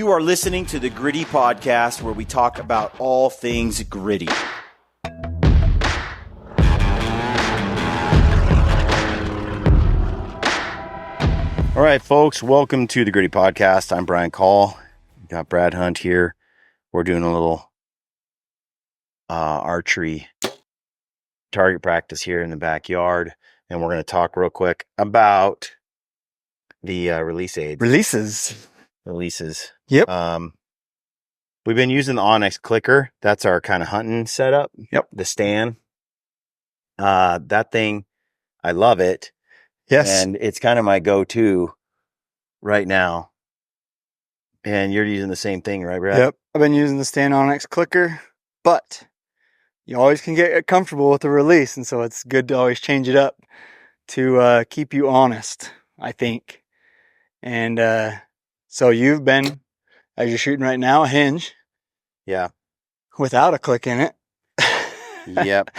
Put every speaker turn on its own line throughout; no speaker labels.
You are listening to the Gritty Podcast, where we talk about all things gritty. All right, folks, welcome to the Gritty Podcast. I'm Brian Call. We've got Brad Hunt here. We're doing a little archery target practice here in the backyard, and we're going to talk real quick about the release aids. Releases.
Yep.
We've been using the Onyx clicker. That's our kind of hunting setup.
Yep.
The stand. That thing, I love it.
Yes.
And it's kind of my go-to right now. And you're using the same thing, right, Brad?
Yep. I've been using the stand Onyx clicker, but you always can get comfortable with the release. And so it's good to always change it up to keep you honest, I think. And so you've been, as you're shooting right now, a hinge.
Yeah.
Without a click in it.
Yep.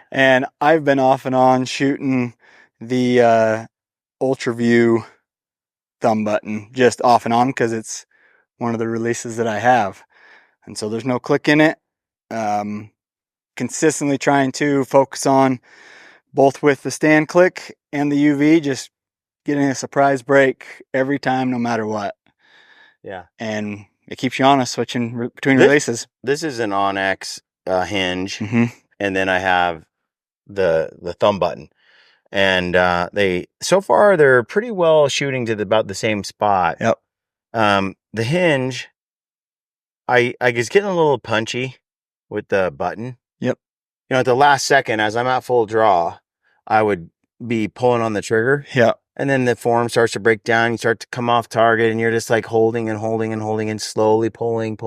And I've been off and on shooting the Ultra View thumb button, just off and on, because it's one of the releases that I have. And so there's no click in it. Consistently trying to focus on both with the stand click and the UV, just getting a surprise break every time, no matter what.
Yeah.
And it keeps you honest switching between releases.
This is an Onyx hinge.
Mm-hmm.
And then I have the thumb button. And so far they're pretty well shooting to about the same spot.
Yep.
The hinge, I was getting a little punchy with the button.
Yep.
You know, at the last second, as I'm at full draw, I would be pulling on the trigger.
Yep.
And then the form starts to break down. You start to come off target, and you're just like holding and slowly pulling.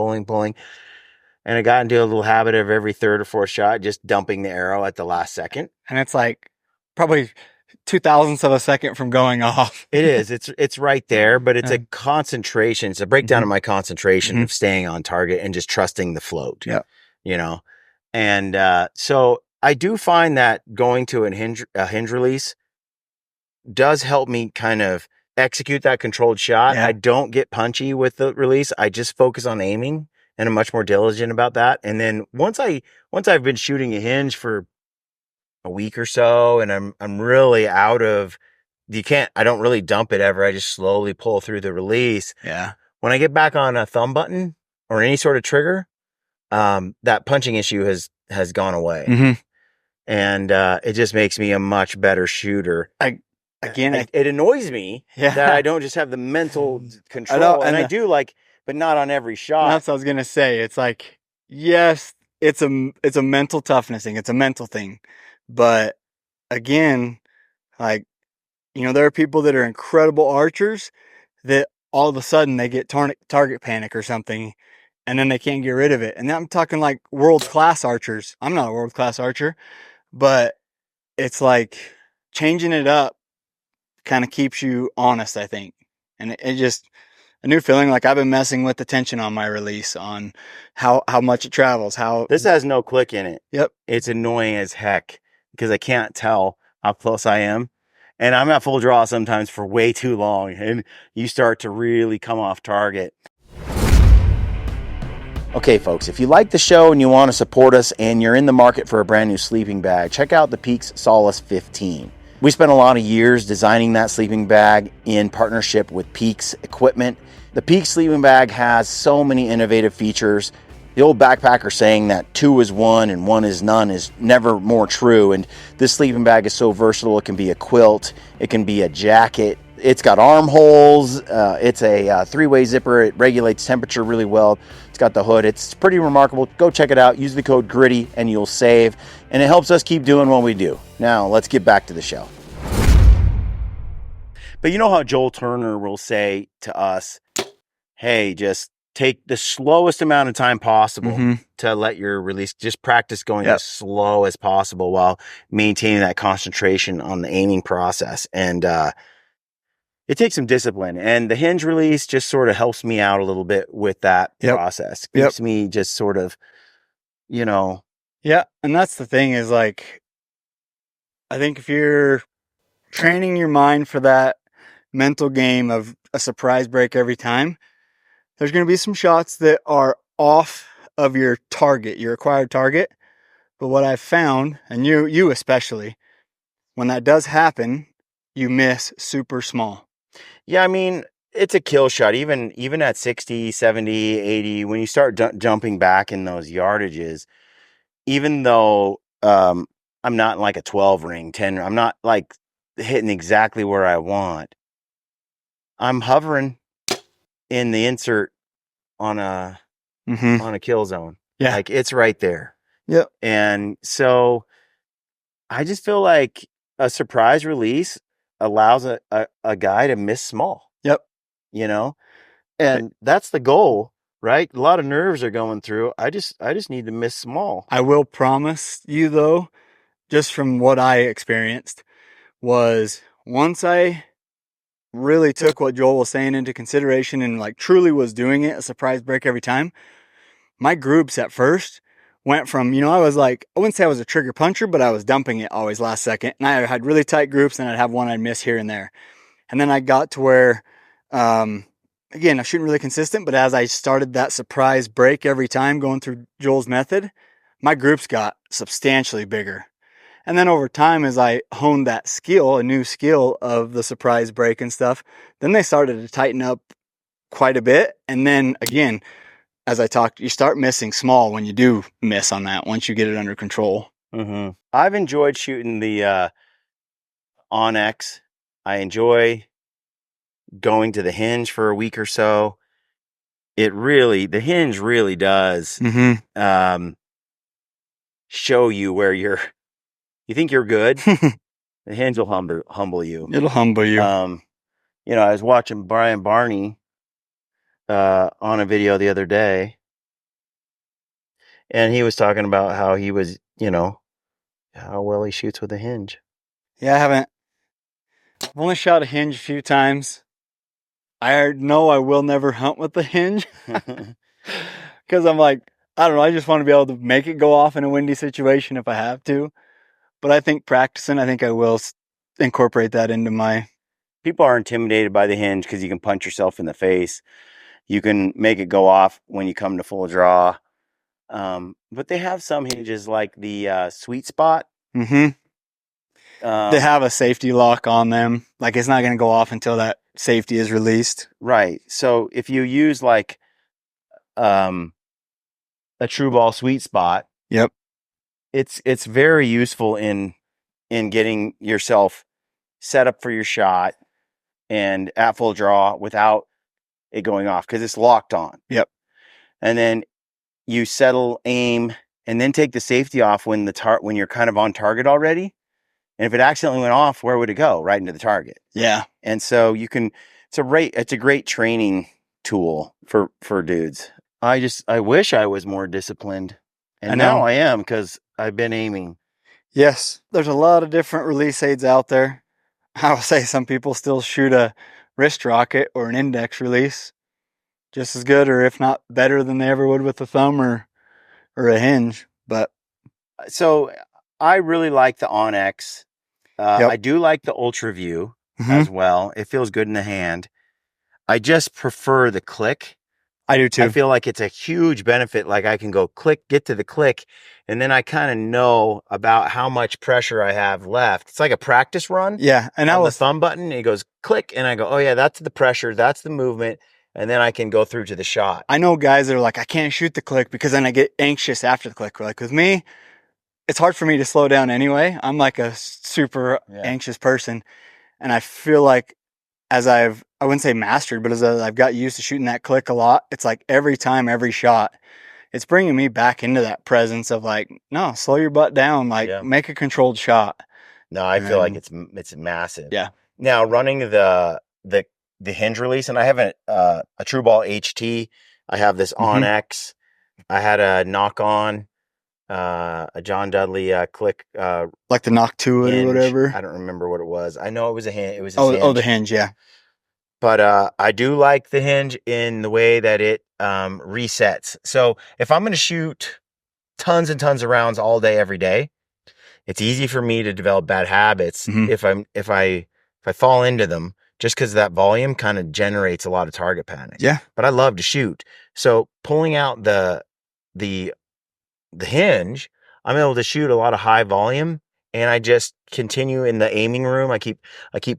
And I got into a little habit of every third or fourth shot, just dumping the arrow at the last second.
And it's like probably 0.02 of a second from going off.
It is. It's right there, but it's a concentration. It's a breakdown of my concentration of staying on target and just trusting the float.
Yeah.
You know, and so I do find that going to a hinge release does help me kind of execute that controlled shot.
Yeah.
I don't get punchy with the release. I just focus on aiming, and I'm much more diligent about that. And then once I've been shooting a hinge for a week or so, and I'm really out of, I don't really dump it ever. I just slowly pull through the release.
Yeah.
When I get back on a thumb button or any sort of trigger, that punching issue has gone away.
Mm-hmm.
And it just makes me a much better shooter. It annoys me that I don't just have the mental control. And I do, like, but not on every shot.
That's what I was gonna say. It's like, yes, it's a mental toughness thing. It's a mental thing. But again, like, you know, there are people that are incredible archers that all of a sudden they get target panic or something, and then they can't get rid of it. And I'm talking like world-class archers. I'm not a world-class archer, but it's like changing it up kind of keeps you honest, I think. And it just a new feeling. Like, I've been messing with the tension on my release, on how much it travels.
This has no click in it.
Yep.
It's annoying as heck because I can't tell how close I am. And I'm at full draw sometimes for way too long, and you start to really come off target. Okay, folks, if you like the show and you want to support us and you're in the market for a brand new sleeping bag, check out the Peaks Solace 15. We spent a lot of years designing that sleeping bag in partnership with Peaks Equipment. The Peaks sleeping bag has so many innovative features. The old backpacker saying that 2 is 1 and 1 is none is never more true. And this sleeping bag is so versatile. It can be a quilt, it can be a jacket. It's got armholes. It's a 3-way zipper. It regulates temperature really well. It's got the hood. It's pretty remarkable. Go check it out. Use the code GRITTY and you'll save. And it helps us keep doing what we do. Now, let's get back to the show. But you know how Joel Turner will say to us, hey, just take the slowest amount of time possible to let your release, just practice going as slow as possible while maintaining that concentration on the aiming process. And it takes some discipline, and the hinge release just sort of helps me out a little bit with that process. Keeps me just sort of, you know.
Yeah. And that's the thing is, like, I think if you're training your mind for that mental game of a surprise break every time, There's going to be some shots that are off of your target, your acquired target. But what I've found, and you especially, when that does happen, you miss super small.
Yeah, I mean, it's a kill shot. Even at 60, 70, 80, when you start jumping back in those yardages, even though I'm not in like a 12 ring, 10, I'm not like hitting exactly where I want. I'm hovering in the insert on a kill zone.
Yeah.
Like it's right there.
Yep.
And so I just feel like a surprise release allows a guy to miss small.
Yep.
You know? And that's the goal, right? A lot of nerves are going through. I just need to miss small.
I will promise you though, just from what I experienced, was once I really took what Joel was saying into consideration and like truly was doing it, a surprise break every time, my groups at first went from, I was like, I wouldn't say I was a trigger puncher, but I was dumping it always last second. And I had really tight groups and I'd have one I'd miss here and there. And then I got to where, again, I shooting really consistent, but as I started that surprise break every time going through Joel's method, my groups got substantially bigger. And then over time, as I honed that skill, a new skill of the surprise break and stuff, then they started to tighten up quite a bit. And then again, as I talked, you start missing small when you do miss on that, once you get it under control.
Mm-hmm. I've enjoyed shooting the Onyx. I enjoy going to the hinge for a week or so. The hinge really does show you where you think you're good. The hinge will humble you.
It'll humble you.
I was watching Brian Barney on a video the other day, and he was talking about how he was, how well he shoots with a hinge.
Yeah, I've only shot a hinge a few times. I know I will never hunt with the hinge because I'm like, I don't know, I just want to be able to make it go off in a windy situation if I have to. But I think practicing, I think I will incorporate that into my...
People are intimidated by the hinge because you can punch yourself in the face. You can make it go off when you come to full draw. But they have some hinges like the Sweet Spot.
They have a safety lock on them. Like it's not going to go off until that safety is released.
Right. So if you use like a true ball Sweet Spot,
yep,
it's very useful in getting yourself set up for your shot and at full draw without it going off because it's locked on.
Yep.
And then you settle, aim, and then take the safety off when when you're kind of on target already. And if it accidentally went off, where would it go? Right into the target.
Yeah.
And so it's a great training tool for dudes. I wish I was more disciplined. And now I am because I've been aiming.
Yes. There's a lot of different release aids out there. I will say some people still shoot a wrist rocket or an index release just as good, or if not better than they ever would with a thumb or a hinge. But
so I really like the Onyx. I do like the Ultra View as well. It feels good in the hand. I just prefer the click.
I do too.
I feel like it's a huge benefit. Like I can go click, get to the click, and then I kind of know about how much pressure I have left. It's like a practice run.
Yeah. And
on the thumb button, it goes click, and I go, oh yeah, that's the pressure, that's the movement, and then I can go through to the shot.
I know guys that are like, I can't shoot the click because then I get anxious after the click. Like with me, it's hard for me to slow down anyway. I'm like a super anxious person. And I feel like as I wouldn't say mastered, but as I've got used to shooting that click a lot, it's like every time, every shot, it's bringing me back into that presence of like, no, slow your butt down, like make a controlled shot.
No, I feel like it's massive.
Yeah.
Now running the hinge release, and I have a True Ball HT. I have this Onyx. I had a Knock On, a John Dudley click,
like the Knock 2 or whatever.
I don't remember what it was. I know it was a hinge. It was
the hinge, yeah.
But I do like the hinge in the way that it resets. So if I'm going to shoot tons and tons of rounds all day, every day, it's easy for me to develop bad habits if I fall into them just because that volume kind of generates a lot of target panic.
Yeah.
But I love to shoot. So pulling out the hinge, I'm able to shoot a lot of high volume, and I just continue in the aiming room. I keep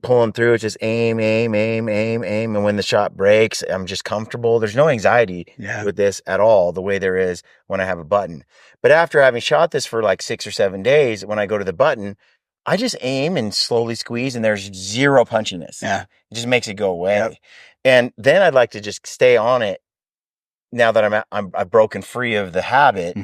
pulling through. It's just aim, aim, aim, aim, aim. And when the shot breaks, I'm just comfortable. There's no anxiety with this at all, the way there is when I have a button. But after having shot this for like 6 or 7 days, when I go to the button, I just aim and slowly squeeze, and there's zero punchiness.
Yeah.
It just makes it go away. And then I'd like to just stay on it now that I've broken free of the habit,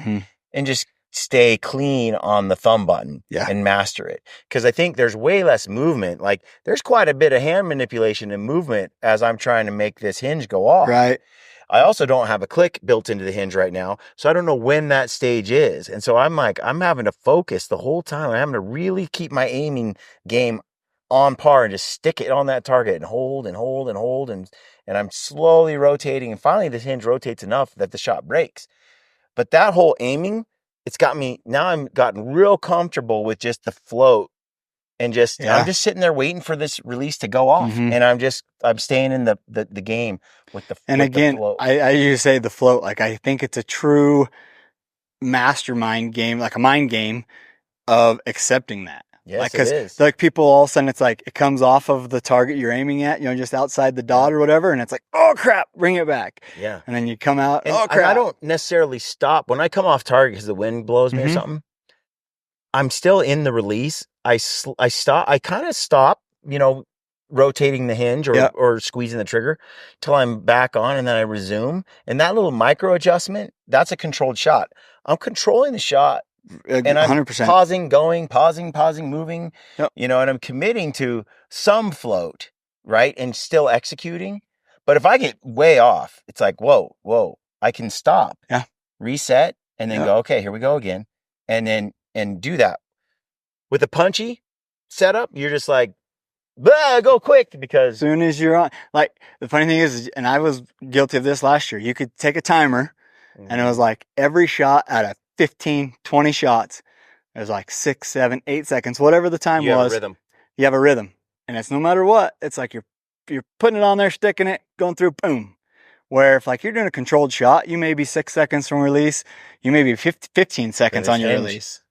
and just stay clean on the thumb button and master it. Because I think there's way less movement. Like, there's quite a bit of hand manipulation and movement as I'm trying to make this hinge go off.
Right.
I also don't have a click built into the hinge right now, so I don't know when that stage is. And so I'm having to focus the whole time. I'm having to really keep my aiming game on par and just stick it on that target and hold and hold and hold. And I'm slowly rotating. And finally, this hinge rotates enough that the shot breaks. But that whole aiming, it's got me, now I'm gotten real comfortable with just the float. And just, I'm just sitting there waiting for this release to go off. And I'm staying in the game with the,
and
with
again,
the float.
I usually say the float, like, I think it's a true mastermind game, like a mind game of accepting that.
Yes,
like,
it is.
Like, people all of a sudden, it's like, it comes off of the target you're aiming at, you know, just outside the dot or whatever. And it's like, oh crap, bring it back.
Yeah.
And then you come out,
And,
oh crap.
and I don't necessarily stop when I come off target because the wind blows me or something. I'm still in the release. I kind of stop, you know, rotating the hinge or squeezing the trigger till I'm back on, and then I resume. And that little micro adjustment, that's a controlled shot. I'm controlling the shot, and I'm
100%.
pausing, going, pausing, moving, you know, and I'm committing to some float, right? And still executing. But if I get way off, it's like, whoa, I can stop, reset, and then go, okay, here we go again. And do that. With a punchy setup, you're just like, go quick, because
as soon as you're on, like, the funny thing is, and I was guilty of this last year, you could take a timer and it was like every shot out of 15, 20 shots, it was like 6, 7, 8 seconds, whatever the time was.
You have a rhythm.
You have a rhythm. And it's no matter what, it's like you're putting it on there, sticking it, going through, boom. Where if like you're doing a controlled shot, you may be 6 seconds from release, you may be 15 seconds on your release.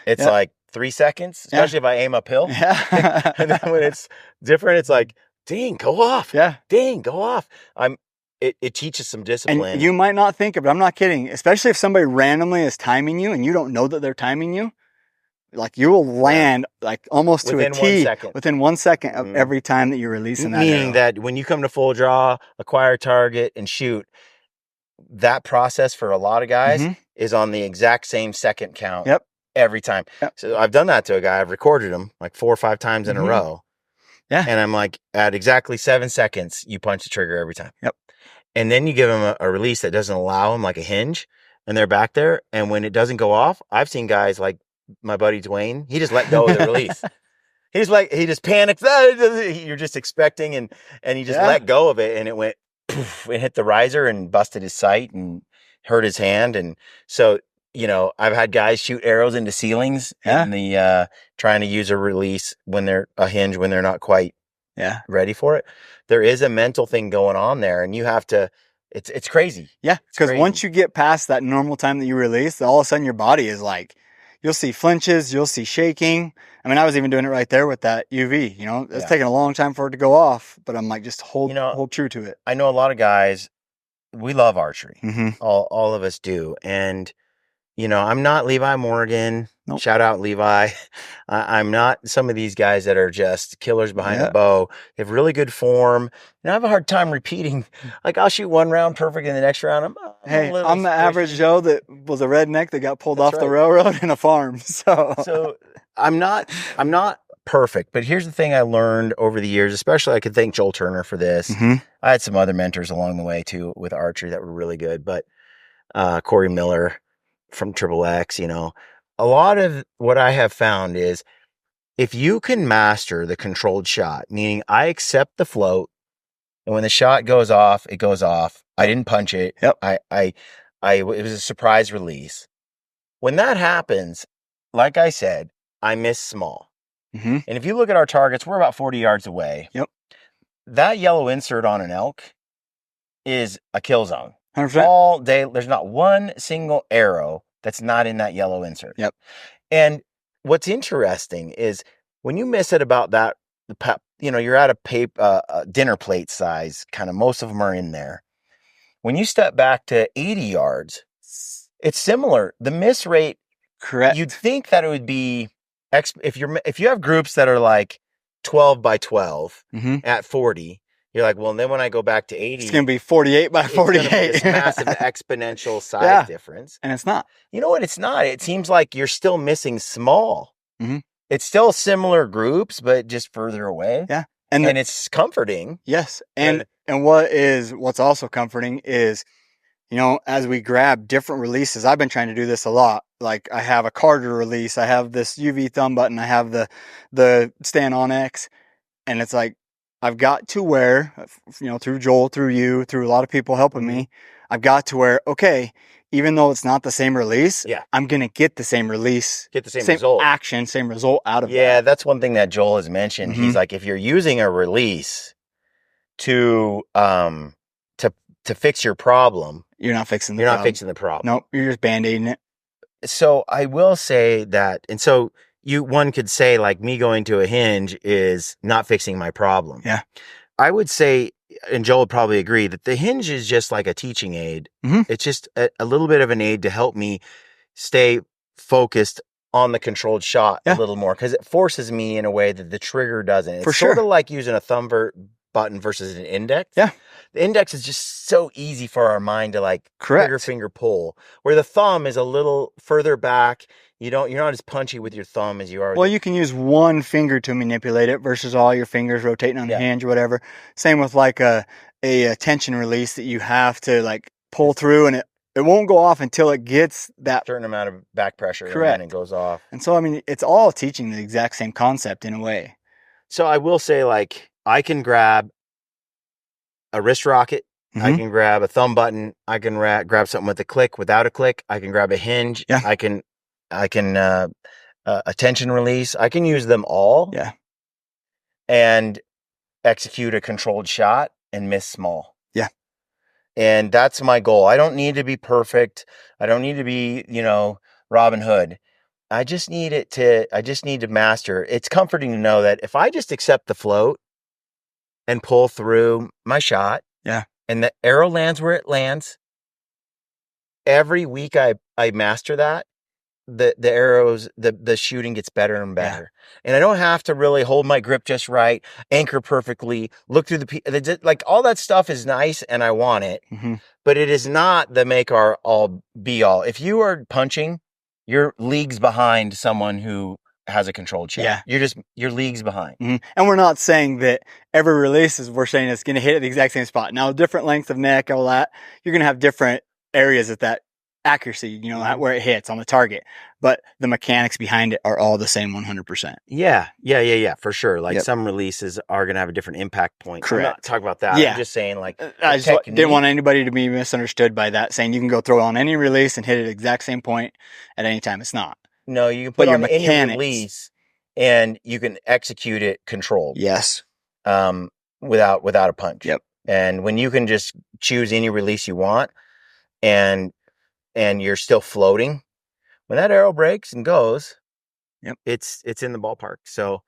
It's
like 3 seconds, especially if I aim uphill.
Yeah.
And then when it's different, it's like, dang, go off.
Yeah.
Dang, go off. It teaches some discipline.
And you might not think of it, I'm not kidding. Especially if somebody randomly is timing you and you don't know that they're timing you. Like, you will land like almost
within
to a T
1 second.
within 1 second of every time that you're releasing that.
Meaning that when you come to full draw, acquire target, and shoot, that process for a lot of guys is on the exact same second count.
Yep.
Every time. So I've done that to a guy. I've recorded him like 4 or 5 times in a row.
Yeah.
And I'm like, at exactly 7 seconds, you punch the trigger every time.
Yep.
And then you give him a release that doesn't allow him, like a hinge, and they're back there. And when it doesn't go off, I've seen guys like my buddy Dwayne, he just let go of the release. He just panicked. You're just expecting, and he just let go of it, and it went poof, and hit the riser and busted his sight and hurt his hand. And so, you know, I've had guys shoot arrows into ceilings in the trying to use a release when they're a hinge when they're not quite ready for it. There is a mental thing going on there, and you have to. It's crazy. Yeah,
because once you get past that normal time that you release, all of a sudden your body is like, you'll see flinches, you'll see shaking. I mean, I was even doing it right there with that UV. You know, it's taking a long time for it to go off, but I'm like, just hold true to it.
I know a lot of guys. We love archery. All of us do, and. You know, I'm not Levi Morgan. Nope. Shout out Levi. I'm not some of these guys that are just killers behind the bow. They have really good form. And I have a hard time repeating. Like, I'll shoot one round perfect, and the next round
I'm the average Joe that was a redneck that got pulled off the railroad in a farm. So
I'm not perfect. But here's the thing I learned over the years, especially I could thank Joel Turner for this. I had some other mentors along the way too with archery that were really good. But Corey Miller from Triple X, you know, a lot of what I have found is if you can master the controlled shot, meaning I accept the float, and when the shot goes off, it goes off. I didn't punch it. It was a surprise release. When that happens, like I said, I miss small. And if you look at our targets, we're about 40 yards away. that yellow insert on an elk is a kill zone.
100%.
All day, there's not one single arrow that's not in that yellow insert.
Yep.
And what's interesting is when you miss it about that, you're at a dinner plate size, kind of most of them are in there. When you step back to 80 yards, it's similar. The miss rate,
correct.
You'd think that it would be, if you have groups that are like 12 by 12 at 40, you're like, well, and then when I go back to 80,
it's going to be 48 by 48.
It's gonna be this massive exponential size difference.
And it's not.
You know what? It's not. It seems like you're still missing small. It's still similar groups, but just further away.
Yeah.
And it's comforting.
Yes. And what's also comforting is, as we grab different releases, I've been trying to do this a lot. Like I have a Carter release, I have this UV thumb button, I have the Stand On X, and it's like, I've got to where, through Joel, through you, through a lot of people helping me, I've got to where, okay, even though it's not the same release, I'm going to get the same release,
get the same result,
action, same result out of it.
Yeah, that's one thing that Joel has mentioned. He's like, if you're using a release to fix your problem,
you're not fixing the
problem.
You're not
fixing the problem.
Nope, you're just band-aiding it.
So I will say that, and so one could say like me going to a hinge is not fixing my problem.
Yeah.
I would say, and Joel would probably agree, that the hinge is just like a teaching aid. It's just a little bit of an aid to help me stay focused on the controlled shot a little more, because it forces me in a way that the trigger doesn't. It's sort of like using a thumb button versus an index.
Yeah.
The index is just so easy for our mind to like trigger finger pull, where the thumb is a little further back. You're not as punchy with your thumb as you are.
Well, you can use one finger to manipulate it versus all your fingers rotating on the hinge or whatever. Same with like a tension release that you have to like pull through, and it won't go off until it gets that
certain amount of back pressure.
Correct.
And then it goes off.
And so, I mean, it's all teaching the exact same concept in a way.
So I will say, like, I can grab a wrist rocket. I can grab a thumb button. I can grab something with a click, without a click. I can grab a hinge.
Yeah.
I can a tension release. I can use them all.
Yeah. And
execute a controlled shot and miss small.
Yeah.
And that's my goal. I don't need to be perfect. I don't need to be, Robin Hood. I just need to master. It's comforting to know that if I just accept the float and pull through my shot, and the arrow lands where it lands, every week I master that, the arrows, the shooting gets better and better. And I don't have to really hold my grip just right, anchor perfectly, look through like all that stuff is nice and I want it, but it is not the make or all be all. If you are punching, you're leagues behind someone who has a controlled shot. Yeah. You're leagues behind.
And we're not saying that every release we're saying it's going to hit at the exact same spot. Now, different lengths of neck, all that, you're going to have different areas at that accuracy, where it hits on the target, but the mechanics behind it are all the same 100%.
Yeah, for sure. Like some releases are going to have a different impact point.
Correct.
I'm not talking about that.
Yeah.
I'm just saying, like,
I just didn't want anybody to be misunderstood by that, saying you can go throw on any release and hit it at the exact same point at any time. It's not.
No, you can put on any release and you can execute it controlled.
Yes.
Without a punch.
Yep.
And when you can just choose any release you want and you're still floating, when that arrow breaks and goes, it's in the ballpark. So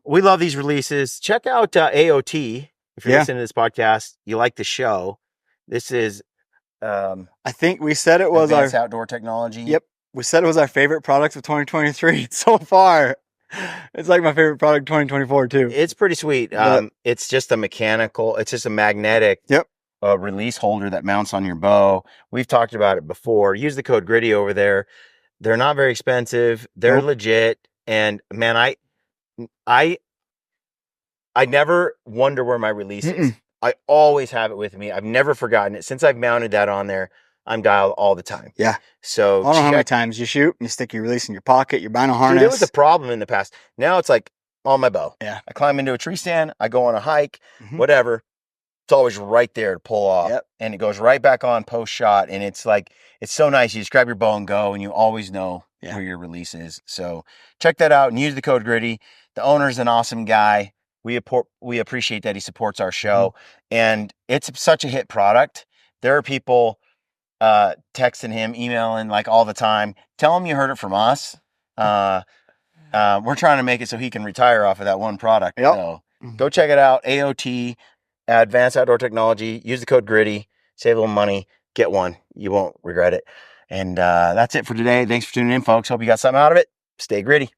we love these releases. Check out AOT if you're listening to this podcast. You like the show. This is
I think we said it was
our outdoor technology.
Yep. We said it was our favorite product of 2023 so far. It's like my favorite product 2024 too.
It's pretty sweet. It's just a magnetic release holder that mounts on your bow. We've talked about it before. Use the code GRITTY over there. They're not very expensive. They're legit. And man, I never wonder where my release is. I always have it with me. I've never forgotten it. Since I've mounted that on there, I'm dialed all the time.
Yeah.
So
I don't know how many times you shoot and you stick your release in your pocket, your bino harness.
Dude, it was a problem in the past. Now it's like on my bow.
Yeah.
I climb into a tree stand. I go on a hike, whatever. It's always right there to pull off.
Yep.
And it goes right back on post shot. And it's like, it's so nice. You just grab your bow and go, and you always know where your release is. So check that out and use the code GRITTY. The owner's an awesome guy. We appreciate that he supports our show, and it's such a hit product. There are people texting him, emailing like all the time. Tell him you heard it from us. We're trying to make it so he can retire off of that one product.
Yep.
So go check it out. AOT, Advanced Outdoor Technology. Use the code GRITTY. Save a little money. Get one. You won't regret it. And that's it for today. Thanks for tuning in, folks. Hope you got something out of it. Stay gritty.